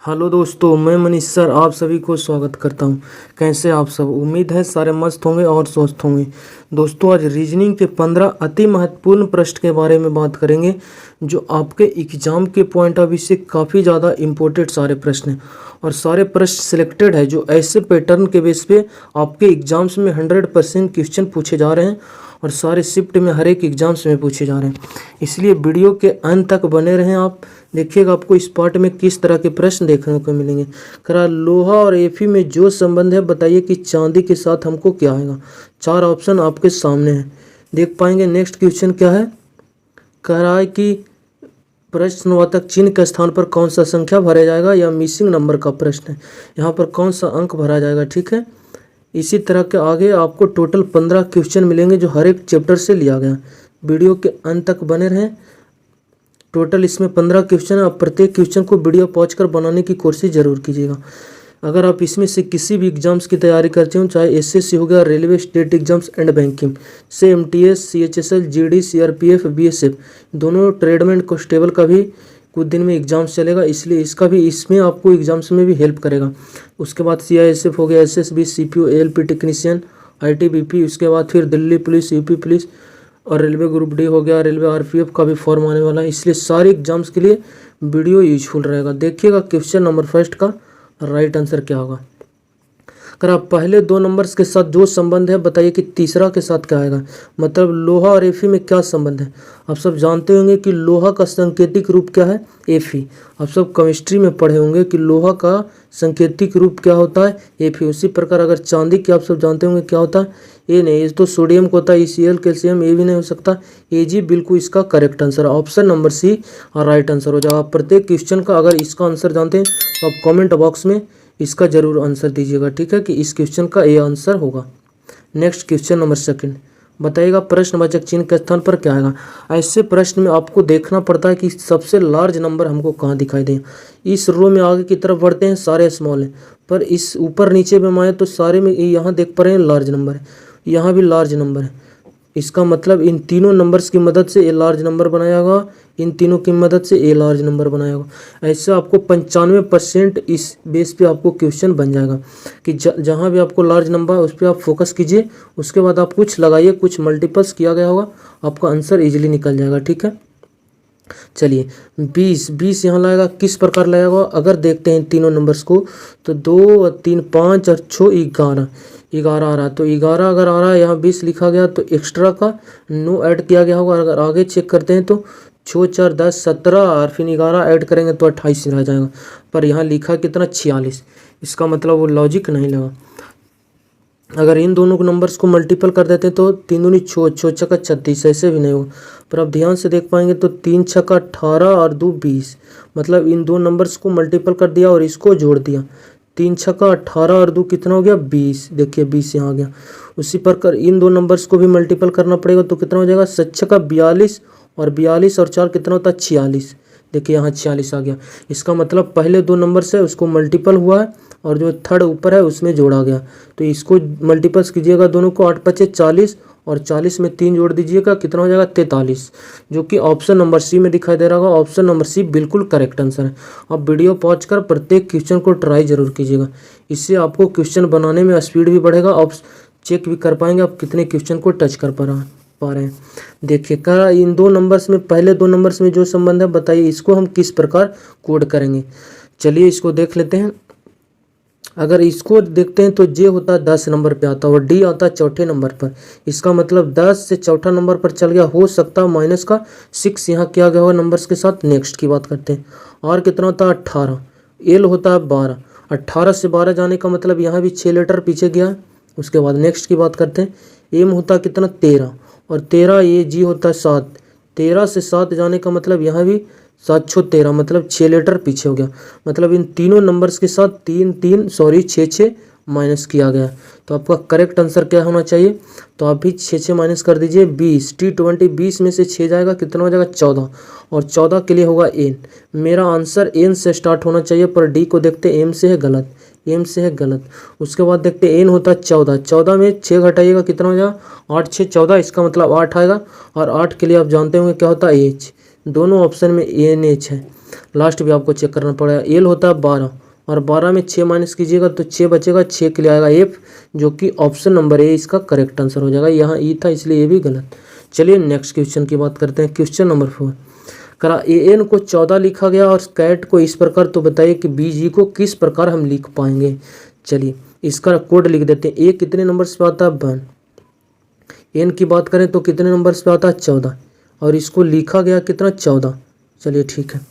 Hello दोस्तों, मैं Manish sir आप सभी को स्वागत करता हूं। कैसे आप सब? उम्मीद है सारे मस्त होंगे और स्वस्थ होंगे। दोस्तों, आज रीजनिंग के 15 अति महत्वपूर्ण प्रश्न के बारे में बात करेंगे जो आपके एग्जाम के पॉइंट ऑफ व्यू से काफ़ी ज़्यादा इम्पोर्टेंट सारे प्रश्न हैं। और सारे प्रश्न सिलेक्टेड है जो ऐसे पैटर्न के बेस पे आपके एग्जाम्स में 100% क्वेश्चन पूछे जा रहे हैं और सारे शिफ्ट में हर एक एग्जाम्स में पूछे जा रहे हैं। इसलिए वीडियो के अंत तक बने रहें। आप देखिएगा आपको इस पार्ट में किस तरह के प्रश्न देखने को मिलेंगे। करा लोहा और एफी में जो संबंध है बताइए कि चांदी के साथ हमको क्या आएगा। 4 ऑप्शन आपके सामने हैं, देख पाएंगे। नेक्स्ट क्वेश्चन क्या है, कह रहा है कि प्रश्नवाचक चिन्ह के स्थान पर कौन सा संख्या भरा जाएगा या मिसिंग नंबर का प्रश्न है, यहाँ पर कौन सा अंक भरा जाएगा। ठीक है, इसी तरह के आगे आपको टोटल 15 क्वेश्चन मिलेंगे जो हर एक चैप्टर से लिया गया। वीडियो के अंत तक बने रहें। टोटल इसमें 15 क्वेश्चन है। आप प्रत्येक क्वेश्चन को वीडियो पॉज कर बनाने की कोशिश ज़रूर कीजिएगा। अगर आप इसमें से किसी भी एग्जाम्स की तैयारी करते हो, चाहे एसएससी हो गया, railway, state exams and banking से, MTS, CHSL, GD, CRPF, BSF, दोनों ट्रेडमेंट कांस्टेबल का भी कुछ दिन में एग्जाम्स चलेगा, इसलिए इसका भी इसमें आपको एग्जाम्स में भी हेल्प करेगा। उसके बाद सीआईएसएफ हो गया, SSB, CPO, ALP technician, ITBP, उसके बाद फिर दिल्ली पुलिस, यूपी पुलिस और रेलवे ग्रुप डी हो गया, रेलवे आरपीएफ का भी फॉर्म आने वाला है। इसलिए सारे एग्जाम्स के लिए वीडियो यूजफुल रहेगा। देखिएगा क्वेश्चन नंबर फर्स्ट का राइट आंसर क्या होगा। अगर आप पहले 2 नंबर्स के साथ जो संबंध है बताइए कि तीसरा के साथ क्या आएगा। मतलब लोहा और एफी में क्या संबंध है। आप सब जानते होंगे कि लोहा का सांकेतिक रूप क्या है, एफी। आप सब केमिस्ट्री में पढ़े होंगे कि लोहा का सांकेतिक रूप क्या होता है, एफी। उसी प्रकार अगर चांदी के आप सब जानते होंगे क्या होता है, ए नहीं, ये तो सोडियम को होता है, ECl, कैल्शियम, ये भी नहीं हो सकता। AG बिल्कुल इसका करेक्ट आंसर है। ऑप्शन नंबर सी और राइट आंसर हो जाएगा। आप प्रत्येक क्वेश्चन का अगर इसका आंसर जानते हैं तो आप कमेंट बॉक्स में इसका जरूर आंसर दीजिएगा। ठीक है, कि इस क्वेश्चन का ये आंसर होगा। नेक्स्ट क्वेश्चन नंबर सेकंड, बताइएगा प्रश्नवाचक चिन्ह के स्थान पर क्या आएगा। ऐसे प्रश्न में आपको देखना पड़ता है कि सबसे लार्ज नंबर हमको कहाँ दिखाई दे। इस रो में आगे की तरफ बढ़ते हैं सारे स्मॉल हैं, पर इस ऊपर नीचे में आए तो सारे में यहाँ देख पा रहे हैं लार्ज नंबर है, यहाँ भी लार्ज नंबर है। इसका मतलब इन तीनों नंबर्स की मदद से ए लार्ज नंबर बनाया होगा, इन तीनों की मदद से ए लार्ज नंबर बनाया होगा। ऐसे आपको 95% इस बेस पे आपको क्वेश्चन बन जाएगा कि जहाँ भी आपको लार्ज नंबर है उस पर आप फोकस कीजिए। उसके बाद आप कुछ लगाइए, कुछ मल्टीपल्स किया गया होगा, आपका आंसर इजीली निकल जाएगा। ठीक है, चलिए 20 यहाँ लाएगा। किस प्रकार लाएगा अगर देखते हैं तीनों नंबर्स को तो 2 और 3 5 और 6 11 आ रहा है। तो 11 अगर आ रहा है, यहाँ 20 लिखा गया तो एक्स्ट्रा का नो ऐड किया गया होगा। अगर आगे चेक करते हैं तो 6 4 10 17 और फिर 11 ऐड करेंगे तो 28 रह जाएगा। पर यहाँ लिखा कितना 46, इसका मतलब वो लॉजिक नहीं लगा। अगर इन दोनों नंबर्स को मल्टीपल कर देते हैं तो 3 दूनी 6, 6 छक्का 36, ऐसे भी नहीं होगा। पर आप ध्यान से देख पाएंगे तो 3 छक्का 18 और 2 20, मतलब इन 2 नंबर्स को मल्टीपल कर दिया और इसको जोड़ दिया। 3 छक्का 18 और 2 कितना हो गया 20, देखिए 20 यहाँ आ गया। उसी प्रकार इन 2 नंबर्स को भी मल्टीपल करना पड़ेगा तो कितना हो जाएगा 7 छक्का 42 और 42 और 4 कितना होता है 46, देखिए यहाँ 46 आ गया। इसका मतलब पहले 2 नंबर से उसको मल्टीपल हुआ है और जो थर्ड ऊपर है उसमें जोड़ा गया। तो इसको मल्टीपल्स कीजिएगा दोनों को, 8 5 40 और 40 में 3 जोड़ दीजिएगा, कितना हो जाएगा 43, जो कि ऑप्शन नंबर सी में दिखाई दे रहा होगा। ऑप्शन नंबर सी बिल्कुल करेक्ट आंसर है। आप वीडियो पॉज कर प्रत्येक क्वेश्चन को ट्राई जरूर कीजिएगा, इससे आपको क्वेश्चन बनाने में स्पीड भी बढ़ेगा। आप चेक भी कर पाएंगे आप कितने क्वेश्चन को टच कर पा रहे हैं। देखिए क्या इन 2 नंबर्स में, पहले 2 नंबर्स में जो संबंध है बताइए इसको हम किस प्रकार कोड करेंगे। चलिए इसको देख लेते हैं। अगर इसको देखते हैं तो जे होता है 10 नंबर पे आता है और डी आता है चौथे नंबर पर। इसका मतलब 10 से चौथा नंबर पर चल गया, हो सकता है माइनस का 6 यहाँ किया गया होगा नंबर्स के साथ। नेक्स्ट की बात करते हैं, और कितना होता है 18, एल होता है 12, 18 से 12 जाने का मतलब यहाँ भी 6 लेटर पीछे गया। उसके बाद नेक्स्ट की बात करते हैं, एम होता है कितना 13 और 13, ये जी होता है 7, 13 से 7 जाने का मतलब यहाँ भी 7 6 13, मतलब 6 लेटर पीछे हो गया। मतलब इन तीनों नंबर्स के साथ 6 6 माइनस किया गया। तो आपका करेक्ट आंसर क्या होना चाहिए, तो आप भी 6 6 माइनस कर दीजिए। 20 T20, 20 में से 6 जाएगा कितना हो जाएगा 14, और 14 के लिए होगा एन। मेरा आंसर एन से स्टार्ट होना चाहिए, पर डी को देखते एम से है गलत, एम से है गलत। उसके बाद देखते एन होता है 14, 14 में 6 घटाइएगा कितना हो जाएगा 8 6 14, इसका मतलब 8 आएगा। और 8 के लिए आप जानते होंगे क्या होता है एच, दोनों ऑप्शन में एन एच है। लास्ट भी आपको चेक करना पड़ेगा। एल होता है 12 और 12 में 6 माइनस कीजिएगा तो 6 बचेगा, 6 के लिए आएगा एफ, जो कि ऑप्शन नंबर ए इसका करेक्ट आंसर हो जाएगा। यहाँ ई था इसलिए ये भी गलत। चलिए नेक्स्ट क्वेश्चन की बात करते हैं। क्वेश्चन नंबर 4 करा ए एन को 14 लिखा गया और कैट को इस प्रकार, तो बताइए कि बी जी को किस प्रकार हम लिख पाएंगे। चलिए इसका कोड लिख देते हैं। ए कितने नंबर्स पे आता है 1, एन की बात करें तो कितने नंबर्स पे आता है 14 और इसको लिखा गया कितना 14। चलिए ठीक है।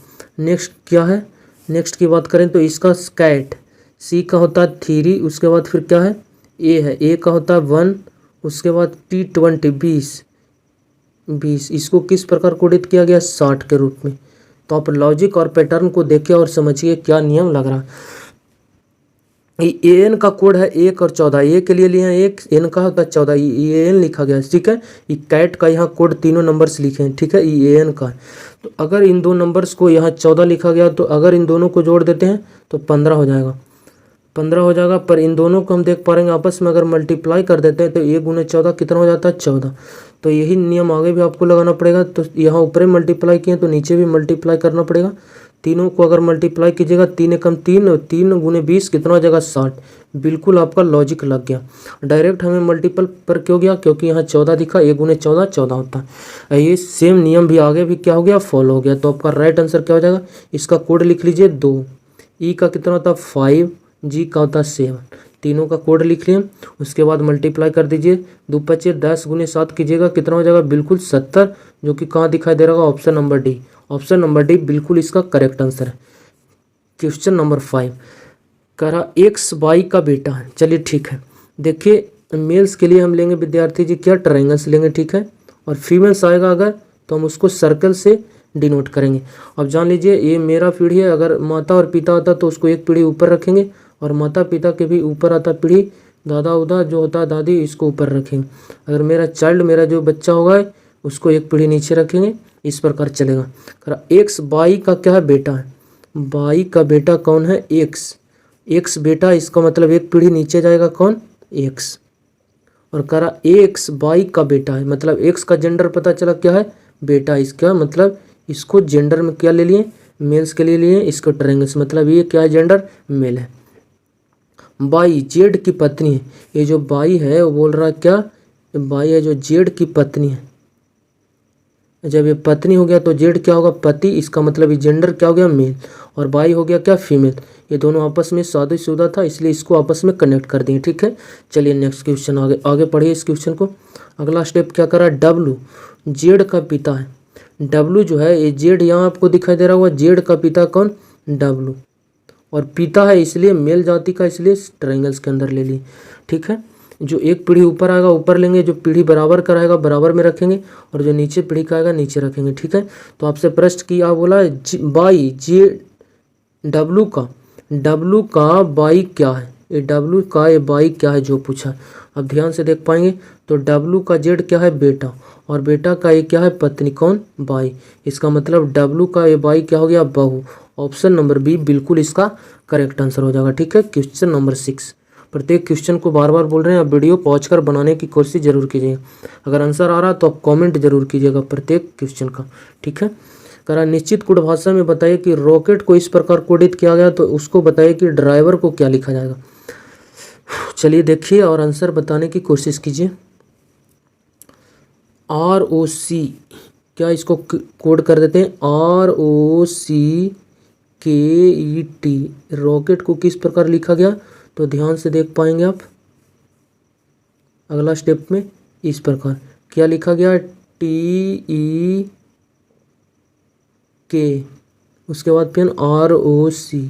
नेक्स्ट क्या है, नेक्स्ट की बात करें तो इसका कैट सी का होता है 3, उसके बाद फिर क्या है ए है, ए का होता है 1, उसके बाद T20 20, इसको किस प्रकार कोडित किया गया 60 के रूप में। तो आप लॉजिक और पैटर्न को देखिए और समझिए क्या नियम लग रहा है। ए एन का कोड है 1 और 14, ए के लिए लिए हैं 1, एन का होता है 14, ए एन लिखा गया है, ठीक है। ये कैट का यहाँ कोड तीनों नंबर्स लिखे हैं, ठीक है, ए एन का। तो अगर इन दो नंबर्स को यहाँ 14 लिखा गया तो अगर इन दोनों को जोड़ देते हैं तो 15 हो जाएगा, 15 हो जाएगा। पर इन दोनों को हम देख पा रहे हैं आपस में अगर मल्टीप्लाई कर देते हैं तो 1 गुने 14 कितना हो जाता है 14। तो यही नियम आगे भी आपको लगाना पड़ेगा। तो यहाँ ऊपर मल्टीप्लाई किए तो नीचे भी मल्टीप्लाई करना पड़ेगा। तीनों को अगर मल्टीप्लाई कीजिएगा 3 एकम 3, 3 गुने 20 कितना हो जाएगा 60। बिल्कुल आपका लॉजिक लग गया। डायरेक्ट हमें मल्टीपल पर क्यों गया, क्योंकि यहाँ 14 दिखा, 1 गुने 14 14 होता है। ये सेम नियम भी आगे भी क्या हो गया फॉलो हो गया। तो आपका राइट आंसर क्या हो जाएगा, इसका कोड लिख लीजिए 2, ई का कितना होता है 5, जी का होता है 7, तीनों का कोड लिख लिए। उसके बाद मल्टीप्लाई कर दीजिए, 2 5 10 गुने 7 कीजिएगा कितना हो जाएगा बिल्कुल 70, जो कि कहाँ दिखाई दे रहा होगा option number D. Option number D बिल्कुल इसका करेक्ट आंसर है। क्वेश्चन नंबर 5 कह रहा एक्स वाई का बेटा है। चलिए ठीक है, देखिए मेल्स के लिए हम लेंगे विद्यार्थी जी क्या ट्रायंगल्स लेंगे, ठीक है, और फीमेल्स आएगा अगर तो हम उसको सर्कल से डिनोट करेंगे। अब जान लीजिए ये मेरा पीढ़ी है, अगर माता और पिता आता तो उसको एक पीढ़ी ऊपर रखेंगे और माता पिता के भी ऊपर आता पीढ़ी, दादा उदा जो होता है दादी, इसको ऊपर रखेंगे। अगर मेरा चाइल्ड मेरा जो बच्चा होगा उसको एक पीढ़ी नीचे रखेंगे, इस प्रकार चलेगा। एक्स वाई का क्या है बेटा है, वाई का बेटा कौन है एक्स, एक्स बेटा, इसका मतलब एक पीढ़ी नीचे जाएगा कौन एक्स। और कह रहा एक्स वाई का बेटा है, मतलब एक्स का जेंडर पता चला क्या है बेटा, इसका मतलब इसको जेंडर में क्या ले लिए मेल्स के लिए लिए, इसको ट्रायंगल्स मतलब ये क्या है जेंडर मेल है। बाई जेड की पत्नी है, ये जो बाई है वो बोल रहा है क्या, बाई है जो जेड की पत्नी है। जब ये पत्नी हो गया तो जेड क्या होगा पति, इसका मतलब ये जेंडर क्या हो गया मेल, और बाई हो गया क्या फीमेल। ये दोनों आपस में शादीशुदा था इसलिए इसको आपस में कनेक्ट कर दिए, ठीक है। चलिए नेक्स्ट क्वेश्चन आगे पढ़िए इस क्वेश्चन को। अगला स्टेप क्या करा, डब्लू जेड का पिता है। डब्लू जो है ये जेड यहाँ आपको दिखाई दे रहा होगा, जेड का पिता कौन डब्लू, और पिता है इसलिए मेल जाति का, इसलिए ट्रायंगल्स के अंदर ले लिए, ठीक है। जो एक पीढ़ी ऊपर आएगा ऊपर लेंगे, जो पीढ़ी बराबर का रहेगा बराबर में रखेंगे, और जो नीचे पीढ़ी का आएगा नीचे रखेंगे, ठीक है। तो आपसे प्रश्न किया बोला बाई जे डब्लू का बाई क्या है, ये डब्लू का ये बाई क्या है जो पूछा। अब ध्यान से देख पाएंगे तो डब्लू का जेड क्या है बेटा, और बेटा का ये क्या है पत्नी कौन बाई, इसका मतलब डब्लू का ये बाई क्या हो गया बहू। ऑप्शन नंबर बी बिल्कुल इसका करेक्ट आंसर हो जाएगा, ठीक है। क्वेश्चन नंबर 6, प्रत्येक क्वेश्चन को बार बार बोल रहे हैं, आप वीडियो पॉज कर बनाने की कोशिश जरूर कीजिएगा। अगर आंसर आ रहा तो आप कमेंट जरूर कीजिएगा प्रत्येक क्वेश्चन का, ठीक है। करा निश्चित कोड भाषा में बताइए कि रॉकेट को इस प्रकार कोडित किया गया, तो उसको बताइए कि ड्राइवर को क्या लिखा जाएगा। चलिए देखिए और आंसर बताने की कोशिश कीजिए। ROC क्या, इसको कोड कर देते हैं ROCKET, रॉकेट को किस प्रकार लिखा गया, तो ध्यान से देख पाएंगे आप अगला स्टेप में इस प्रकार क्या लिखा गया TEK, उसके बाद फिर ROC।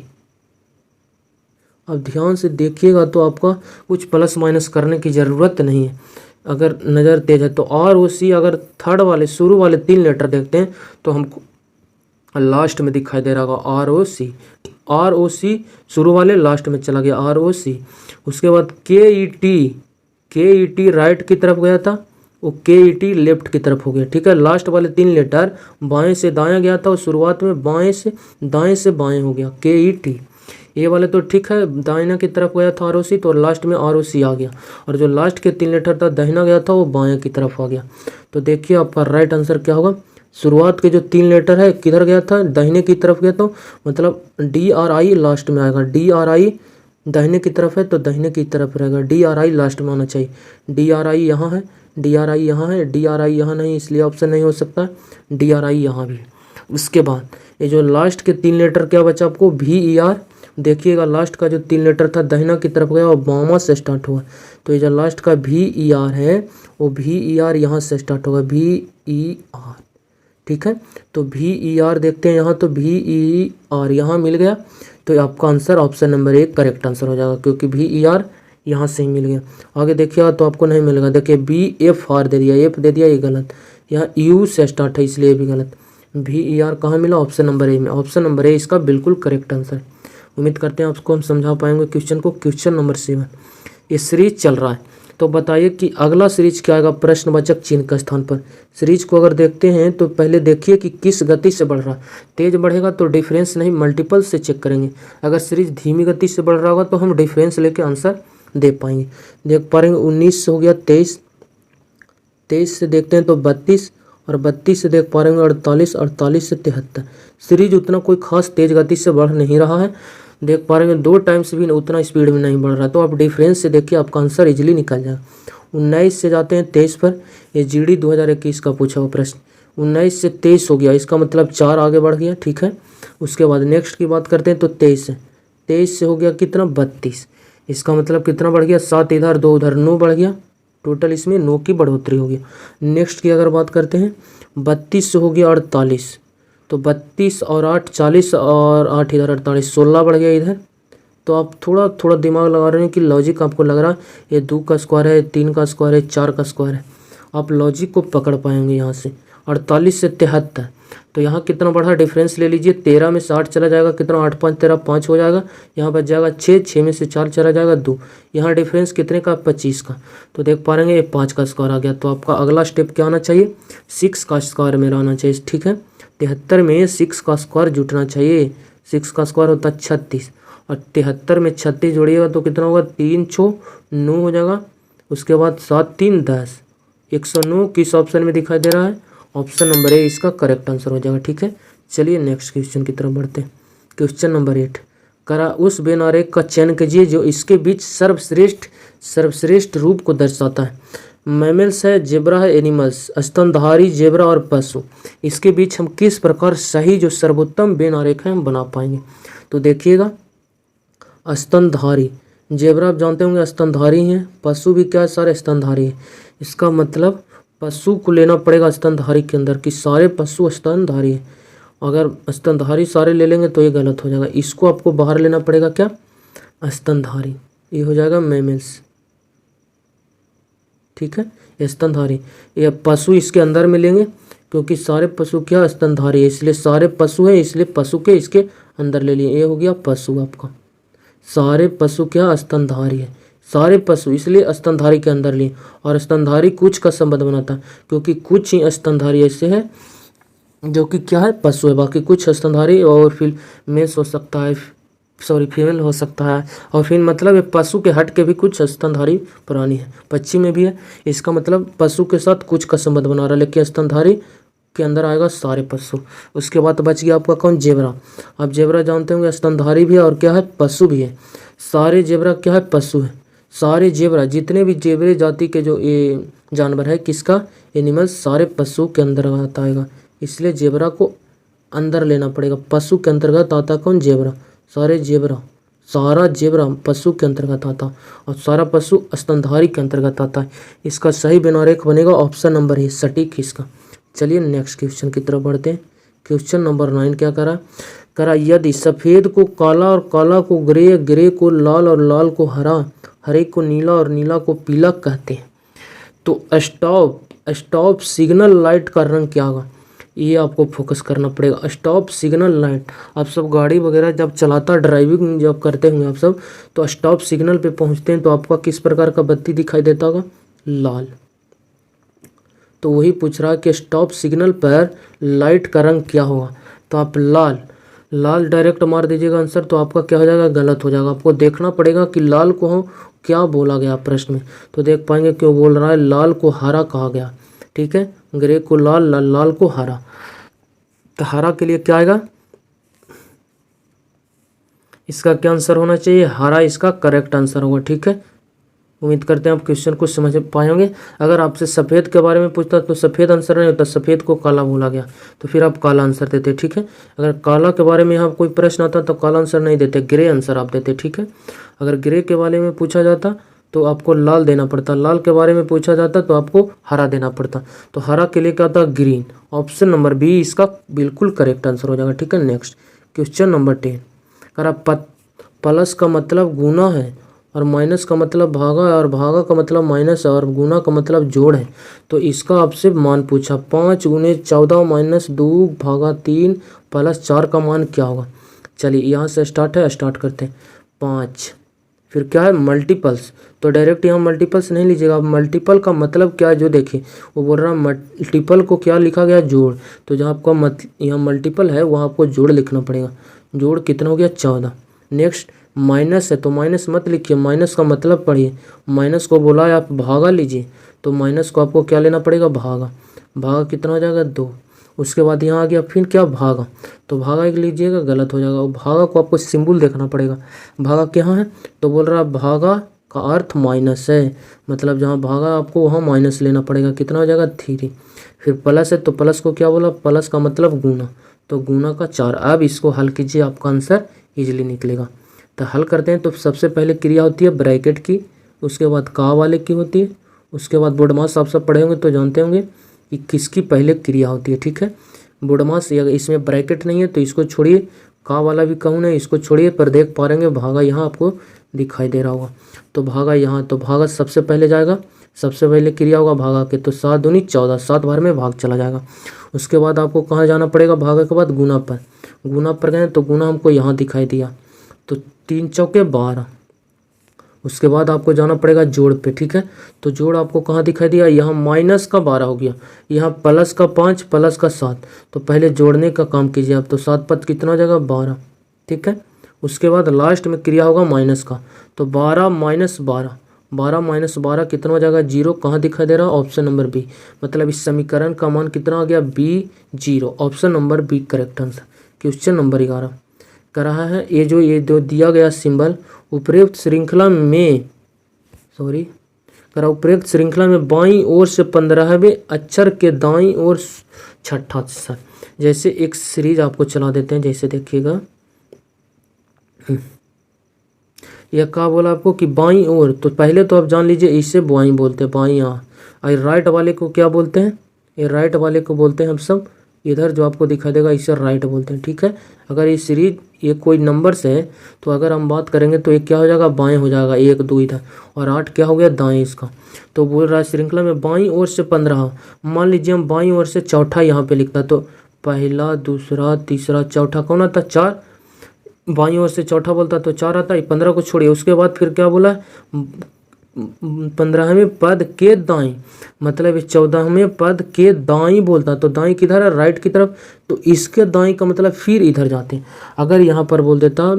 अब ध्यान से देखिएगा तो आपका कुछ प्लस माइनस करने की ज़रूरत नहीं है, अगर नज़र तेज है तो। ROC अगर थर्ड वाले शुरू वाले 3 लेटर देखते हैं तो हमको लास्ट में दिखाई दे रहा होगा ROC शुरू वाले लास्ट में चला गया ROC। उसके बाद KET राइट की तरफ गया था, वो KET लेफ्ट की तरफ हो गया, ठीक है। लास्ट वाले 3 लेटर बाएं से दाएं गया था और शुरुआत में दाएं से बाएं हो गया KET। ये वाले तो ठीक है, दाहिना की तरफ गया था ROC तो लास्ट में ROC आ गया, और जो लास्ट के 3 लेटर था दाहिना गया था वो बाएं की तरफ आ गया। तो देखिए आपका राइट आंसर क्या होगा, शुरुआत के जो 3 लेटर है किधर गया था, दाहिने की तरफ गया, तो मतलब DRI लास्ट में आएगा। DRI दाहिने की तरफ है तो दाहिने की तरफ रहेगा, DRI लास्ट में आना चाहिए। DRI यहाँ है, DRI यहाँ है, DRI यहाँ नहीं, इसलिए ऑप्शन नहीं हो सकता, DRI यहाँ भी। उसके बाद ये जो लास्ट के 3 लेटर क्या बचा आपको, VER। देखिएगा लास्ट का जो 3 लेटर था दाहिना की तरफ गया और बामा से स्टार्ट हुआ, तो ये जो लास्ट का VER है वो VER यहाँ से स्टार्ट होगा, VER। ठीक है, तो VER देखते हैं यहाँ, तो VER यहाँ मिल गया, तो आपका answer option number 1 correct answer हो जाएगा, क्योंकि VER यहाँ से ही मिल गया। आगे देखिएगा तो आपको नहीं मिलेगा, देखिए BFR दे दिया, F दे दिया, ये गलत। यहाँ U से स्टार्ट है इसलिए भी गलत। VER कहाँ मिला, ऑप्शन नंबर ए में। ऑप्शन नंबर ए इसका बिल्कुल करेक्ट आंसर है। उम्मीद करते हैं आपको हम समझा पाएंगे क्वेश्चन को। क्वेश्चन नंबर 7, ये सीरीज चल रहा है, तो बताइए कि अगला सीरीज क्या आएगा प्रश्नवाचक चिन्ह के स्थान पर। सीरीज को अगर देखते हैं तो पहले देखिए कि किस गति से बढ़ रहा है। तेज बढ़ेगा तो डिफरेंस नहीं, मल्टीपल से चेक करेंगे। अगर सीरीज धीमी गति से बढ़ रहा होगा तो हम डिफरेंस लेके आंसर दे पाएंगे। देख पा रहे हैं 19 से हो गया 23, 23 से देखते हैं तो 32, और 32 से देख पा रहे हैं 48, 48 से 73। सीरीज उतना कोई खास तेज गति से बढ़ नहीं रहा है, देख पा रहे हैं 2 टाइम्स भी उतना स्पीड में नहीं बढ़ रहा, तो आप डिफरेंस से देखिए आपका आंसर इजीली निकल जाएगा। 19 से जाते हैं 23 पर, ये GD 2021 का पूछा हुआ प्रश्न। 19 से 23 हो गया, इसका मतलब 4 आगे बढ़ गया। ठीक है, उसके बाद नेक्स्ट की बात करते हैं तो 23 से हो गया कितना 32, इसका मतलब कितना बढ़ गया 7 इधर 2 उधर, 9 बढ़ गया। टोटल इसमें 9 की बढ़ोतरी हो गई। नेक्स्ट की अगर बात करते हैं 32 से हो गया 48, तो 32 और 8 40, और 8 इधर 48, 16 बढ़ गया इधर। तो आप थोड़ा थोड़ा दिमाग लगा रहे हैं कि लॉजिक आपको लग रहा है ये 2 का स्क्वायर है, 3 का स्क्वायर है, 4 का स्क्वायर है, आप लॉजिक को पकड़ पाएंगे यहाँ से। 48 से 73, तो यहाँ कितना बढ़ा डिफरेंस ले लीजिए, 13 में से 8 चला जाएगा, कितना 8 5 13 5 हो जाएगा, यहाँ बच जाएगा 6, 6 में से 4 चला जाएगा 2, यहाँ डिफरेंस कितने का 25 का। तो देख पा रहे हैं ये 5 का स्क्वायर आ गया, तो आपका अगला स्टेप क्या आना चाहिए, 6 का स्क्वायर मेरा आना चाहिए। ठीक है, 73 में 6 का स्क्वायर जुटना चाहिए, 6 का स्क्वायर होता है 36, और 73 में 36 जोड़िएगा तो कितना होगा 3 6 9 हो जाएगा, उसके बाद 7 3 10, 109 किस ऑप्शन में दिखाई दे रहा है, ऑप्शन नंबर ए इसका करेक्ट आंसर हो जाएगा। ठीक है, चलिए नेक्स्ट क्वेश्चन की तरफ बढ़ते हैं। क्वेश्चन नंबर 8, करा उस बेन आरेख का चयन कीजिए जो इसके बीच सर्वश्रेष्ठ रूप को दर्शाता है। मैमल्स है, जेब्रा है, एनिमल्स, स्तनधारी, जेब्रा और पशु, इसके बीच हम किस प्रकार सही जो सर्वोत्तम बेन आरेख है हम बना पाएंगे। तो देखिएगा स्तनधारी, जेब्रा आप जानते होंगे स्तनधारी हैं, पशु भी क्या है सारे स्तनधारी है, इसका मतलब पशु को लेना पड़ेगा स्तनधारी के अंदर कि सारे पशु स्तनधारी है। अगर स्तनधारी सारे ले लेंगे तो ये गलत हो जाएगा, इसको आपको बाहर लेना पड़ेगा क्या स्तनधारी, ये हो जाएगा मैमल्स। ठीक है, ये स्तनधारी, ये पशु इसके अंदर में लेंगे क्योंकि सारे पशु क्या स्तनधारी है, इसलिए सारे पशु है, इसलिए पशु के इसके अंदर ले लिए, ये हो गया पशु आपका। सारे पशु क्या स्तनधारी है, सारे पशु इसलिए स्तनधारी के अंदर लिए, और स्तनधारी कुछ का संबंध बनाता है क्योंकि कुछ ही स्तनधारी ऐसे है जो कि क्या है पशु है, बाकी कुछ स्तनधारी और फिर मेष हो सकता है, सॉरी फीमेल हो सकता है, और फिर मतलब ये पशु के हट के भी कुछ स्तनधारी प्राणी है, पक्षी में भी है, इसका मतलब पशु के साथ कुछ का संबंध बना रहा है, लेकिन स्तनधारी के अंदर आएगा सारे पशु। उसके बाद बच गया आपका कौन, जेब्रा। आप जेब्रा जानते होंगे स्तनधारी भी है और क्या है पशु भी है, सारे जेब्रा क्या है पशु है, सारे जेब्रा जितने भी जेब्रे जाति के जो ये जानवर है किसका एनिमल्स सारे पशु के अंदर आता आएगा, इसलिए जेब्रा को अंदर लेना पड़ेगा, पशु के अंतर्गत आता कौन जेब्रा, सारे जेब्रा, सारा जेब्रा पशु के अंतर्गत आता और सारा पशु स्तनधारी के अंतर्गत आता है। इसका सही बेनारेख बनेगा ऑप्शन नंबर है सटीक इसका। चलिए नेक्स्ट क्वेश्चन की तरफ बढ़ते हैं। क्वेश्चन नंबर 9 क्या करा यदि सफ़ेद को काला और काला को ग्रे, ग्रे को लाल और लाल को हरा, हरे को नीला और नीला को पीला कहते हैं, तो स्टॉप सिग्नल लाइट का रंग क्या होगा, ये आपको फोकस करना पड़ेगा। स्टॉप सिग्नल लाइट, आप सब गाड़ी वगैरह जब चलाता ड्राइविंग जब करते होंगे आप सब, तो स्टॉप सिग्नल पे पहुंचते हैं तो आपका किस प्रकार का बत्ती दिखाई देता होगा, लाल। तो वही पूछ रहा है कि स्टॉप सिग्नल पर लाइट का रंग क्या होगा, तो आप लाल डायरेक्ट मार दीजिएगा आंसर, तो आपका क्या हो जाएगा गलत हो जाएगा। आपको देखना पड़ेगा कि लाल को हो क्या बोला गया प्रश्न में, तो देख पाएंगे क्यों बोल रहा है लाल को हरा कहा गया। ठीक है, ग्रे को लाल, लाल लाल को हरा। तो हरा के लिए क्या आएगा, इसका क्या आंसर होना चाहिए, हरा इसका करेक्ट आंसर होगा। ठीक है, उम्मीद करते हैं आप क्वेश्चन को समझ पाए होंगे। अगर आपसे सफ़ेद के बारे में पूछता तो सफ़ेद आंसर नहीं होता, सफ़ेद को काला बोला गया तो फिर आप काला आंसर देते। ठीक है, अगर काला के बारे में यहाँ कोई प्रश्न आता तो काला आंसर नहीं देते, ग्रे आंसर आप देते। ठीक है, अगर ग्रे के बारे में पूछा जाता तो आपको लाल देना पड़ता, लाल के बारे में पूछा जाता तो आपको हरा देना पड़ता। तो हरा के लिए क्या था, ग्रीन। ऑप्शन नंबर बी इसका बिल्कुल करेक्ट आंसर हो जाएगा। ठीक है, नेक्स्ट क्वेश्चन नंबर 10। अगर प्लस का मतलब गुना है और माइनस का मतलब भागा है और भागा का मतलब माइनस है और गुना का मतलब जोड़ है, तो इसका आपसे मान पूछा 5 गुने 14 माइनस 2 भागा 3 प्लस 4 का मान क्या होगा। चलिए यहाँ से स्टार्ट है, स्टार्ट करते हैं। 5 फिर क्या है, मल्टीपल्स। तो डायरेक्ट यहाँ मल्टीपल्स नहीं लीजिएगा, आप मल्टीपल का मतलब क्या है जो देखिए, वो बोल रहा है मल्टीपल को क्या लिखा गया, जोड़। तो जहाँ आपका यहाँ मल्टीपल है वहाँ आपको जोड़ लिखना पड़ेगा। जोड़ कितना हो गया, 14। नेक्स्ट माइनस है तो माइनस मत लिखिए, माइनस का मतलब पढ़िए। माइनस को बोला है आप भागा लीजिए, तो माइनस को आपको क्या लेना पड़ेगा, भागा। भागा कितना हो जाएगा, 2। उसके बाद यहाँ आ गया फिर क्या, भागा। तो भागा एक लीजिएगा, गलत हो जाएगा। और भागा को आपको सिंबल देखना पड़ेगा, भागा क्या है। तो बोल रहा है भागा का अर्थ माइनस है, मतलब जहाँ भागा आपको वहाँ माइनस लेना पड़ेगा। कितना हो जाएगा, 3। फिर प्लस है तो प्लस को क्या बोला, प्लस का मतलब गुना, तो गुना का 4। अब इसको हल कीजिए, आपका आंसर ईजिली निकलेगा। तो हल करते हैं। तो सबसे पहले क्रिया होती है ब्रैकेट की, उसके बाद का वाले की होती है, उसके बाद बोडमास। आप सब पढ़े होंगे तो जानते होंगे कि किसकी पहले क्रिया होती है। ठीक है, बोडमास, या इसमें ब्रैकेट नहीं है तो इसको छोड़िए, का वाला भी कहूँ नहीं, इसको छोड़िए। पर देख पा रहेंगे भागा यहाँ आपको दिखाई दे रहा होगा, तो भागा यहाँ, तो भागा सबसे पहले जाएगा, सबसे पहले क्रिया होगा भागा के, तो 7 दूनी 14, 7 बार में भाग चला जाएगा। उसके बाद आपको कहाँ जाना पड़ेगा, भागा के बाद गुना पर। गुना पर गए तो गुना हमको यहाँ दिखाई दिया, तो 3 चौके 12। उसके बाद आपको जाना पड़ेगा जोड़ पे। ठीक है, तो जोड़ आपको कहाँ दिखाई दिया, यहाँ माइनस का 12 हो गया, यहाँ प्लस का 5 प्लस का 7। तो पहले जोड़ने का काम कीजिए आप, तो 7 पद कितना हो जाएगा, 12। ठीक है, उसके बाद लास्ट में क्रिया होगा माइनस का, तो 12 माइनस 12, 12 माइनस 12 कितना हो जाएगा, 0। कहाँ दिखाई दे रहा है, ऑप्शन नंबर बी। मतलब इस समीकरण का मान कितना आ गया, B 0। Option number B correct answer. Question number 11 कर रहा है, ये जो दिया गया सिंबल उपरोक्त श्रृंखला में उपरोक्त श्रृंखला में बाईं ओर से 15वें अक्षर के दाईं ओर छठा अक्षर। जैसे एक सीरीज आपको चला देते हैं, जैसे देखिएगा, यह क्या बोला आपको कि बाईं ओर, तो पहले तो आप जान लीजिए इसे बाईं बोलते हैं, बाईं। और राइट वाले को क्या बोलते हैं, ये राइट वाले को बोलते हैं हम सब, इधर जो आपको दिखाई देगा इसे राइट बोलते हैं। ठीक है, अगर ये सीरीज ये कोई नंबर से है तो अगर हम बात करेंगे तो एक क्या हो जाएगा, बाएं हो जाएगा, 1 2 इधर, और 8 क्या हो गया, दाएं इसका। तो बोल रहा है श्रृंखला में बाईं ओर से 15। मान लीजिए हम बाईं ओर से चौथा यहाँ पे लिखता, तो पहला दूसरा तीसरा चौथा कौन आता, 4। बाईं ओर से चौथा बोलता तो 4 आता है, 15 को छोड़िए। उसके बाद फिर क्या बोला, 15वें पद के दाईं, मतलब 14वें पद के दाईं बोलता, तो दाईं किधर है, राइट की तरफ, तो इसके दाईं का मतलब फिर इधर जाते हैं। अगर यहाँ पर बोल देता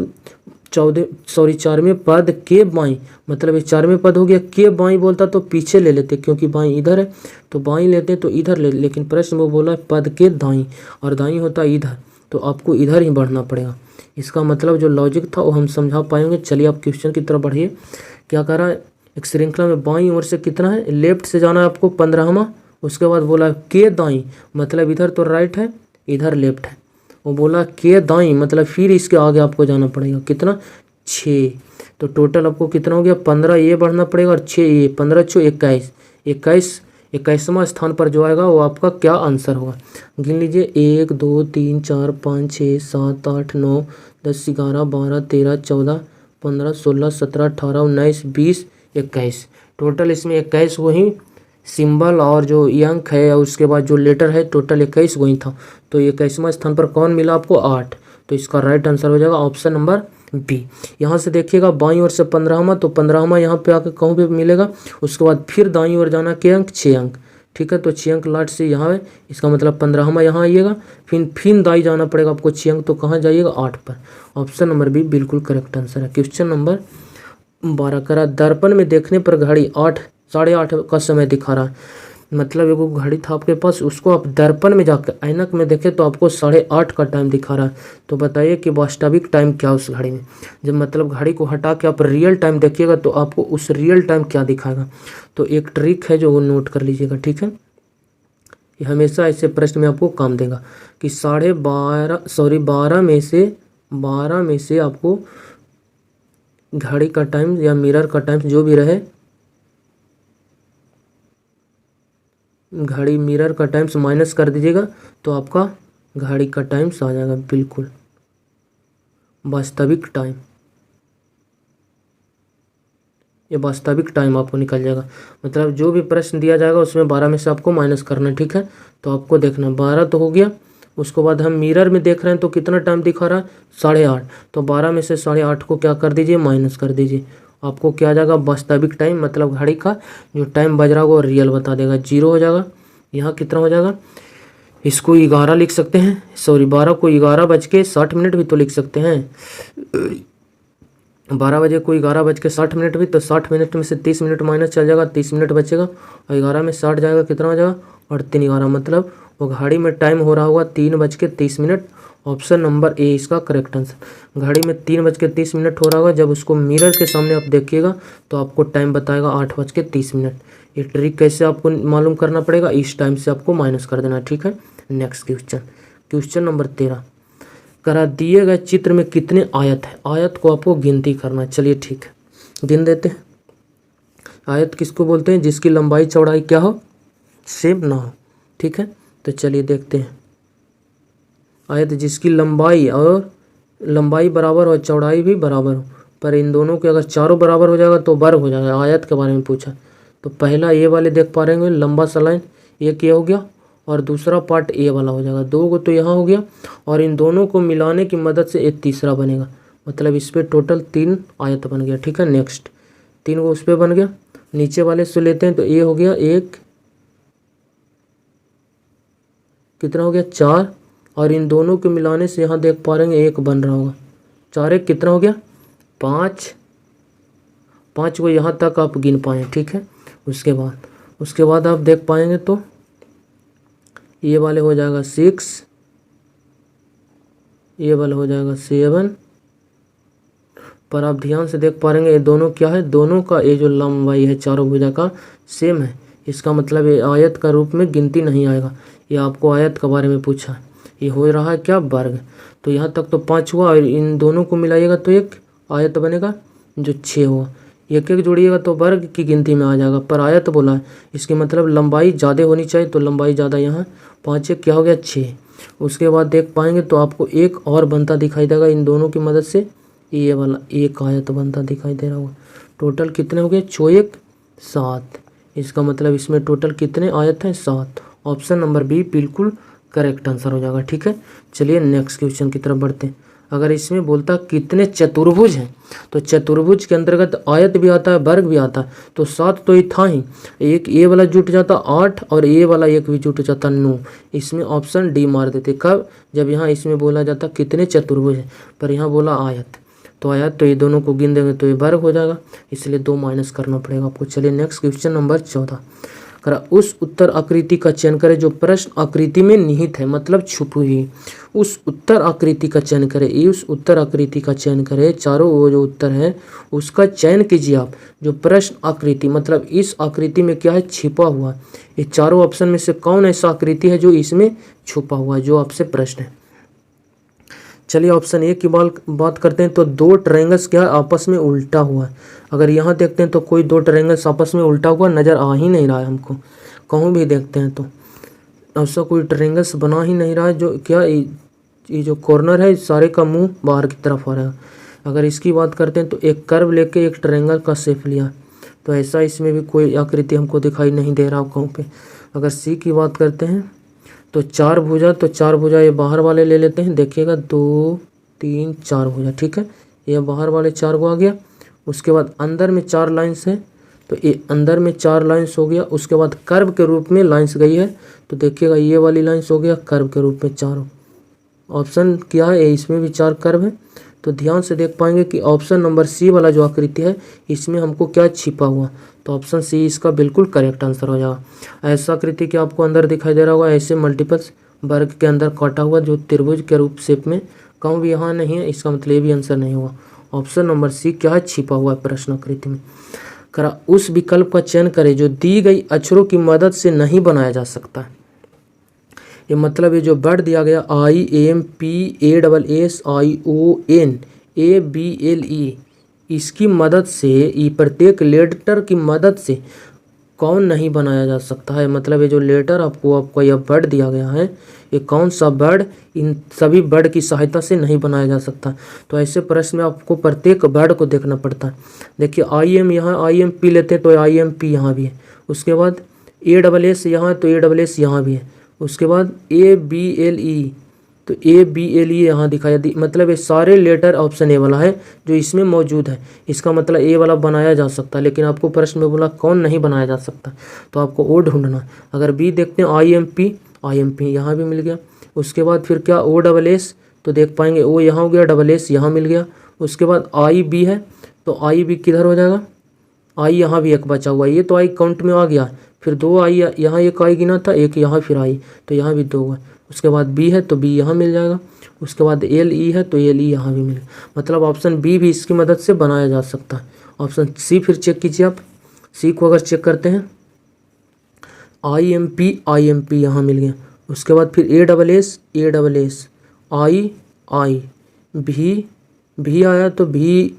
4वें पद के बाईं, मतलब ये 4वें पद हो गया, के बाईं बोलता तो पीछे ले लेते, क्योंकि बाईं इधर है तो बाईं लेते तो इधर ले, लेकिन प्रश्न में बोला पद के दाईं, और दाईं होता इधर, तो आपको इधर ही बढ़ना पड़ेगा। इसका मतलब जो लॉजिक था वो हम समझा पाएंगे। चलिए आप क्वेश्चन की तरफ बढ़िए। क्या कह रहा है, एक श्रृंखला में बाईं ओर से कितना है, लेफ्ट से जाना है आपको 15वां। उसके बाद बोला के दाईं, मतलब इधर तो राइट है, इधर लेफ्ट है। वो बोला के दाईं, मतलब फिर इसके आगे आपको जाना पड़ेगा, कितना, 6। तो टोटल आपको कितना हो गया, 15 ये बढ़ना पड़ेगा और 6 ये, 15 6 21, 21वां स्थान पर जो आएगा वो आपका क्या आंसर होगा। गिन लीजिए, 1 2 3 4 5 6 7 8 9 10 11 12 13 14 15 16 17 18 19 20 21। टोटल इसमें 21 वही सिंबल और जो अंक है और उसके बाद जो लेटर है, टोटल 21 वही था। तो 21वां स्थान पर कौन मिला आपको, 8। तो इसका राइट आंसर हो जाएगा ऑप्शन नंबर बी। यहाँ से देखिएगा बाईं ओर से 15वां, तो 15वां यहाँ पे आके कहूँ पे मिलेगा। उसके बाद फिर दाईं ओर जाना, के अंक, 6 अंक। ठीक है, तो 6 अंक लास्ट से यहाँ है, इसका मतलब 15वां यहाँ आइएगा, फिर दाईं जाना पड़ेगा आपको 6 अंक, तो कहाँ जाइएगा, 8 पर। ऑप्शन नंबर बी बिल्कुल करेक्ट आंसर है। क्वेश्चन नंबर 12 करा, दर्पण में देखने पर घड़ी 8 साढ़े 8 का समय दिखा रहा है। मतलब एगो घड़ी था आपके पास, उसको आप दर्पण में जाकर ऐनक में देखें तो आपको 8:30 का टाइम दिखा रहा है। तो बताइए कि वास्तविक टाइम क्या उस घड़ी में। जब मतलब घड़ी को हटा के आप रियल टाइम देखिएगा तो आपको उस रियल टाइम क्या दिखाएगा। तो एक ट्रिक है जो वो नोट कर लीजिएगा, ठीक है। ये हमेशा ऐसे प्रश्न में आपको काम देगा कि 12 में से आपको घड़ी का टाइम या मिरर का टाइम जो भी रहे, घड़ी मिरर का टाइम्स माइनस कर दीजिएगा तो आपका घड़ी का टाइम्स आ जाएगा बिल्कुल वास्तविक टाइम। ये वास्तविक टाइम आपको निकल जाएगा। मतलब जो भी प्रश्न दिया जाएगा उसमें 12 में से आपको माइनस करना है, ठीक है। तो आपको देखना 12 तो हो गया, उसके बाद हम मिरर में देख रहे हैं तो कितना टाइम दिखा रहा है 8:30। तो 12 में से 8:30 को क्या कर दीजिए, माइनस कर दीजिए। आपको क्या आ जाएगा वास्तविक टाइम, मतलब घड़ी का जो टाइम बज रहा होगा वो रियल बता देगा, 0 हो जाएगा। यहाँ कितना हो जाएगा, इसको 11 लिख सकते हैं, सॉरी 12 को 11:60 भी तो लिख सकते हैं। 12 बजे को 11:60 भी, तो 60 मिनट में से 30 मिनट माइनस चल जाएगा, 30 मिनट बचेगा और 11 में 60 जाएगा, कितना हो जाएगा 8 3 11। मतलब वो घड़ी में टाइम हो रहा होगा 3:30। ऑप्शन नंबर ए इसका करेक्ट आंसर। घड़ी में 3:30 हो रहा होगा, जब उसको मिरर के सामने आप देखिएगा तो आपको टाइम बताएगा 8:30। ये ट्रिक कैसे आपको मालूम करना पड़ेगा, इस टाइम से आपको माइनस कर देना, ठीक है। नेक्स्ट क्वेश्चन नंबर 13, करा दिए गए चित्र में कितने आयत है। आयत को आपको गिनती करना है। चलिए ठीक है, गिन देते हैं। आयत किसको बोलते हैं, जिसकी लंबाई चौड़ाई क्या हो, सेम ना हो, ठीक है। तो चलिए देखते हैं। आयत जिसकी लंबाई बराबर और चौड़ाई भी बराबर हो, पर इन दोनों के अगर चारों बराबर हो जाएगा तो वर्ग हो जाएगा। आयत के बारे में पूछा तो पहला ये वाले देख पा रहे हैं, लंबा सा लाइन एक ये हो गया और दूसरा पार्ट ए वाला हो जाएगा, 2 को तो यहाँ हो गया और इन दोनों को मिलाने की मदद से एक तीसरा बनेगा। मतलब इस पर टोटल 3 आयत बन गया, ठीक है। नेक्स्ट 3 को उस पर बन गया। नीचे वाले से लेते हैं तो ए हो गया 1, कितना हो गया 4 और इन दोनों को मिलाने से यहाँ देख पा रहे हैं 1 बन रहा होगा। 4 1 कितना हो गया 5 को यहाँ तक आप गिन पाए, ठीक है। उसके बाद आप देख पाएंगे तो ये वाले हो जाएगा 6, ये वाला हो जाएगा 7। पर आप ध्यान से देख पा रहे हैं ये दोनों क्या है, दोनों का ये जो लंबाई है चारों भुजा का सेम है। इसका मतलब ये आयत का रूप में गिनती नहीं आएगा। ये आपको आयत के बारे में पूछा, ये हो रहा है क्या वर्ग। तो यहाँ तक तो 5 हुआ और इन दोनों को मिलाइएगा तो एक आयत बनेगा जो 6 हुआ। एक जोड़िएगा तो वर्ग की गिनती में आ जाएगा, पर आयत बोला है, इसके मतलब लंबाई ज़्यादा होनी चाहिए, तो लंबाई ज़्यादा यहाँ 5 1 क्या हो गया 6। उसके बाद देख पाएंगे तो आपको एक और बनता दिखाई देगा, इन दोनों की मदद से ये वाला एक आयत बनता दिखाई दे रहा होगा। टोटल कितने हो गए 4 1 7। इसका मतलब इसमें टोटल कितने आयत हैं 7। ऑप्शन नंबर बी बिल्कुल करेक्ट आंसर हो जाएगा, ठीक है। चलिए नेक्स्ट क्वेश्चन की तरफ बढ़ते हैं। अगर इसमें बोलता कितने चतुर्भुज हैं, तो चतुर्भुज के अंतर्गत आयत भी आता है वर्ग भी आता है। तो 7 तो ये था ही, एक ए वाला जुट जाता 8 और ए वाला एक भी जुट जाता 9। इसमें ऑप्शन डी मार देते, कब, जब यहाँ इसमें बोला जाता कितने चतुर्भुज हैं, पर यहाँ बोला आयत। तो आयत तो ये दोनों को गिन देंगे तो ये वर्ग हो जाएगा, इसलिए 2 माइनस करना पड़ेगा आपको। चलिए नेक्स्ट क्वेश्चन नंबर 14, करा उस उत्तर आकृति का चयन करें जो प्रश्न आकृति में निहित है, मतलब छुपी हुई। उस उत्तर आकृति का चयन करें, उस उत्तर आकृति का चयन करें, चारों वो जो उत्तर है उसका चयन कीजिए आप, जो प्रश्न आकृति मतलब इस आकृति में क्या है छिपा हुआ। ये चारों ऑप्शन में से कौन ऐसा आकृति है जो इसमें छुपा हुआ है, जो आपसे प्रश्न है। चलिए ऑप्शन ए की बात करते हैं तो 2 ट्रायंगल्स क्या आपस में उल्टा हुआ है। अगर यहाँ देखते हैं तो कोई 2 ट्रायंगल्स आपस में उल्टा हुआ नज़र आ ही नहीं रहा है हमको, कहूँ भी देखते हैं तो ऐसा कोई ट्रायंगल्स बना ही नहीं रहा है। जो क्या ये जो कॉर्नर है सारे का मुंह बाहर की तरफ आ रहा है। अगर इसकी बात करते हैं तो एक कर्व लेके एक ट्रायंगल का शेप लिया, तो ऐसा इसमें भी कोई आकृति हमको दिखाई नहीं दे रहा कहूँ पे। अगर सी की बात करते हैं तो 4 भुजा, तो 4 भुजा ये बाहर वाले ले लेते हैं, देखिएगा 2 3 4 भुजा, ठीक है। ये बाहर वाले 4 को आ गया। उसके बाद अंदर में 4 लाइन्स है, तो ये अंदर में 4 लाइन्स हो गया। उसके बाद कर्व के रूप में लाइन्स गई है, तो देखिएगा ये वाली लाइन्स हो गया कर्व के रूप में 4। ऑप्शन क्या है, इसमें भी 4 कर्व है, तो ध्यान से देख पाएंगे कि ऑप्शन नंबर सी वाला जो आकृति है इसमें हमको क्या छिपा हुआ, तो ऑप्शन सी इसका बिल्कुल करेक्ट आंसर हो जाएगा। ऐसा आकृति क्या आपको अंदर दिखाई दे रहा होगा, ऐसे मल्टीपल्स वर्ग के अंदर काटा हुआ जो त्रिभुज के रूप शेप में, कहूँ भी यहाँ नहीं है, इसका मतलब ये भी आंसर नहीं हुआ। ऑप्शन नंबर सी क्या है, छिपा हुआ है प्रश्न आकृति में। करा उस विकल्प का चयन करें जो दी गई अक्षरों की मदद से नहीं बनाया जा सकता है। ये मतलब ये जो वर्ड दिया गया IMPASSION इसकी मदद से, ये प्रत्येक लेटर की मदद से कौन नहीं बनाया जा सकता है। मतलब ये जो लेटर आपको यह वर्ड दिया गया है, ये कौन सा वर्ड इन सभी वर्ड की सहायता से नहीं बनाया जा सकता। तो ऐसे प्रश्न में आपको प्रत्येक वर्ड को देखना पड़ता है। देखिए IM यहाँ IMP लेते हैं तो IMP यहाँ भी है, उसके बाद ASS यहाँ तो ASS यहाँ भी है, उसके बाद ABLE तो ABLE यहाँ दिखाया मतलब ये सारे लेटर ऑप्शन ए वाला है जो इसमें मौजूद है। इसका मतलब ए वाला बनाया जा सकता है, लेकिन आपको प्रश्न में बोला कौन नहीं बनाया जा सकता, तो आपको ओ ढूंढना है। अगर बी देखते हैं IMP यहाँ भी मिल गया, उसके बाद फिर क्या OSS तो देख पाएंगे ओ यहाँ हो गया, SS यहाँ मिल गया, उसके बाद IB है तो IB किधर हो जाएगा, आई यहाँ भी एक बचा हुआ है, ये तो आई काउंट में आ गया, फिर 2 आई यहाँ, एक आई गिना था, एक यहाँ फिर आई, तो यहाँ भी 2 है। उसके बाद बी है तो बी यहाँ मिल जाएगा, उसके बाद LE है तो LE यहाँ भी मिलेगा। मतलब ऑप्शन बी भी इसकी मदद से बनाया जा सकता है। ऑप्शन सी फिर चेक कीजिए आप, सी को अगर चेक करते हैं IMP यहाँ मिल गया, उसके बाद फिर ASS आई भी आया तो भी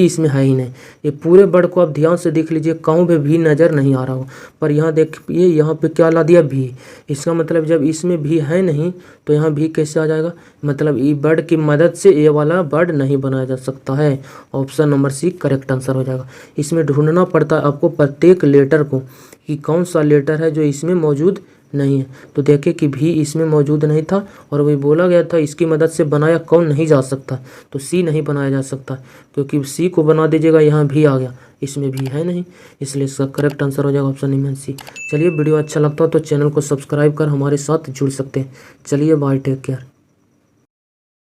इसमें है ही नहीं। ये पूरे वर्ड को आप ध्यान से देख लीजिए, कहूँ पे भी नज़र नहीं आ रहा हो, पर यहाँ देखिए यहाँ पे क्या ला दिया भी। इसका मतलब जब इसमें भी है नहीं तो यहाँ भी कैसे आ जाएगा, मतलब ई वर्ड की मदद से ये वाला वर्ड नहीं बनाया जा सकता है। Option number C correct answer हो जाएगा। इसमें ढूंढना पड़ता है आपको प्रत्येक लेटर को कि कौन सा लेटर है जो इसमें मौजूद नहीं है। तो देखें कि भी इसमें मौजूद नहीं था और वही बोला गया था इसकी मदद से बनाया कौन नहीं जा सकता, तो सी नहीं बनाया जा सकता, क्योंकि सी को बना दीजिएगा यहाँ भी आ गया, इसमें भी है नहीं, इसलिए इसका करेक्ट आंसर हो जाएगा ऑप्शन नंबर सी। चलिए वीडियो अच्छा लगता हो तो चैनल को सब्सक्राइब कर हमारे साथ जुड़ सकते हैं। चलिए बाय, टेक केयर।